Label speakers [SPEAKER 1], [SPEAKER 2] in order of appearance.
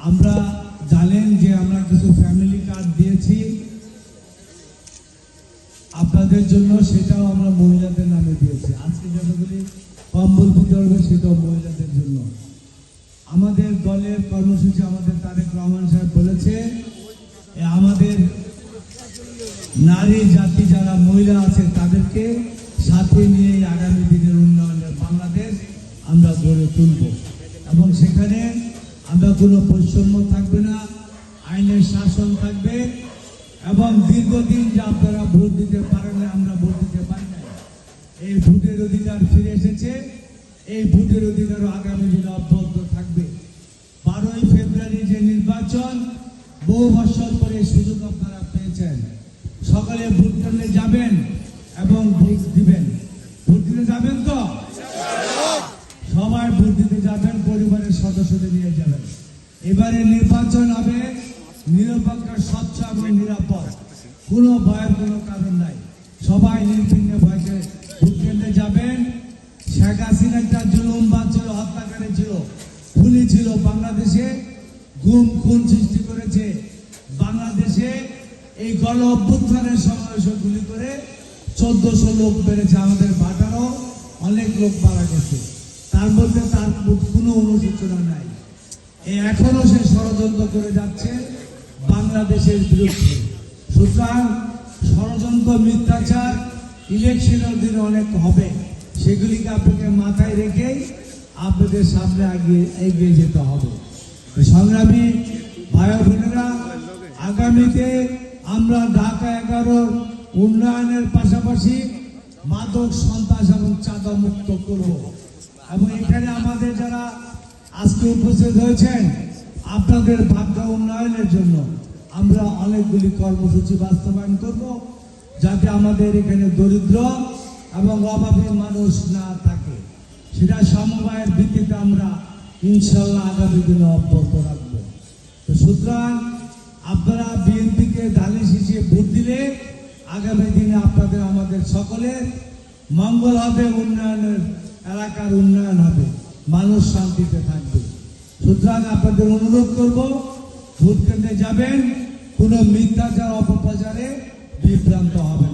[SPEAKER 1] আমরা জানেন যে আমরা কিছু ফ্যামিলি কার্ড দিয়েছি আপনাদের জন্য, সেটাও আমরা মহিলাদের নামে দিয়েছি। আজকে যতগুলি কম্বল বিতরণ সেটাও মহিলাদের জন্য। আমাদের দলের কর্মসূচি আমাদের তারেক রহমান সাহেব বলেছে আমাদের নারী জাতি যারা মহিলা আছে তাদেরকে সাথে নিয়ে আগামী দিনের উন্নয়নের বাংলাদেশ আমরা গড়ে তুলব এবং সেখানে আমরা কোনো বৈষম্য থাকবে না, আইনের শাসন থাকবে এবং দীর্ঘদিন যে আপনারা ভোট দিতে পারেন না, আমরা ভোট দিতে পারি না, এই ভোটের অধিকার ফিরে এসেছে। এই ভোটের অধিকারও আগামী দিনে অব্যাহত থাকবে। 12ই ফেব্রুয়ারি যে নির্বাচন, বহু বছর পরে সুযোগ আপনারা পেয়েছেন। সকালে ভোট কেন্দ্রে যাবেন এবং ভোট দিবেন। ভোট দিতে যাবেন তো? সবাই ভোট দিতে যাবেন, পরিবারের সদস্যদের নিয়ে যাবেন। এবারে নির্বাচন হবে নিরপেক্ষ, স্বচ্ছ এবং নিরাপদ। কোনো ভয়ের কোনো কারণ নাই। সবাই নির্বিঘ্নে ভয়কে ভোট কেন্দ্রে যাবেন। শেখ হাসিনা একটা জুলুমবাজ ছিল, হত্যাকারী ছিল, খুনি ছিল, বাংলাদেশে গুম খুন সৃষ্টি করেছে। বাংলাদেশে এই গণ অভ্যুত্থানের সময় গুলি করে 1400 লোক বেড়েছে। আমাদের ভাটারও অনেক লোক মারা গেছে, তার মধ্যে তার কোনো অনুশোচনা নাই। এখনো সে ষড়যন্ত্র করে যাচ্ছে বাংলাদেশের বিরুদ্ধে। সুতরাং ষড়যন্ত্র, মিথ্যাচার ইলেকশনের দিনে অনেক হবে, সেগুলিকে আপনাকে মাথায় রেখেই আপনাদের সামনে এগিয়ে যেতে হবে। সংগ্রামী ভাই বোনেরা, আগামীতে আমরা ঢাকা 11 উন্নয়নের পাশাপাশি মাদক, সন্ত্রাস এবং চাঁদা মুক্ত করব এবং এখানে আমাদের যারা আজকে উপস্থিত হয়েছেন আপনাদের ভাগ্য উন্নয়নের জন্য আমরা অনেকগুলি কর্মসূচি বাস্তবায়ন করব, যাতে আমাদের এখানে দরিদ্র এবং অভাবী মানুষ না থাকে। সেটা সমবায়ের ভিত্তিতে আমরা ইনশাল্লাহ আগামী দিনে অব্যাহত রাখবো। তো সুতরাং আপনারা বিএনপিকে ধানের শীষে ভোট দিলে আগামী দিনে আপনাদের আমাদের সকলের মঙ্গল হবে, উন্নয়নের এলাকার উন্নয়ন হবে, মানুষ শান্তিতে থাকবে। সুতরাং আপনাদের অনুরোধ করব, ভোট কেন্দ্রে যাবেন, কোনো মিথ্যাচার অপপ্রচারে বিভ্রান্ত হবে।